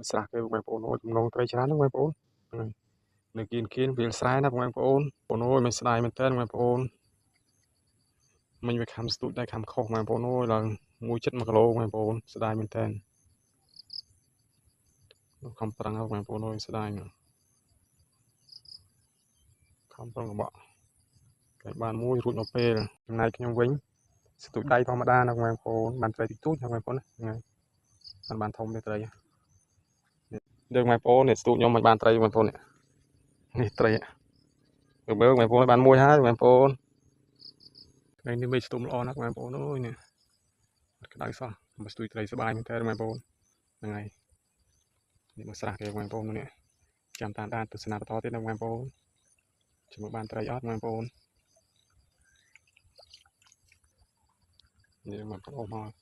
ស្រះគេបងប្អូនអូយទំនងត្រីច្រើនហ្នឹងបងប្អូននៅគៀនវាលស្រែណាបងប្អូនអូយមិនស្ដាយមែនតើបងប្អូនមិញវាខំស្ទូចដែរខំខុសបងប្អូនអូយឡើង1.1 គីឡូបងប្អូនស្ដាយមែនតើខំប្រឹងបងប្អូនអូយស្ដាយខំប្រឹងកបក់គេបានមួយរួចនៅពេលចំណែកខ្ញុំវិញស្ទូចដៃធម្មតាណាបងប្អូនបានត្រីតិចតួចណាបងប្អូនហ្នឹងហើយបានធំទេត្រីយើងបងប្អូននេះស្ទូចខ្ញុំមិនបានត្រីបងប្អូននេះត្រីមើលបងប្អូនបានមួយហើយបងប្អូនថ្ងៃនេះមេឃស្ទុំល្អណាស់បងប្អូនអូយនេះក្តៅសោះមកស្ទូចត្រីសบายមែនតើបងប្អូនហ្នឹងហើយនេះមកស្រះគេបងប្អូននេះចាំតាមដានទស្សនាបន្តទៀតណាបងប្អូនជាមួយបានត្រីអត់បងប្អូននេះមកបងប្អូនមក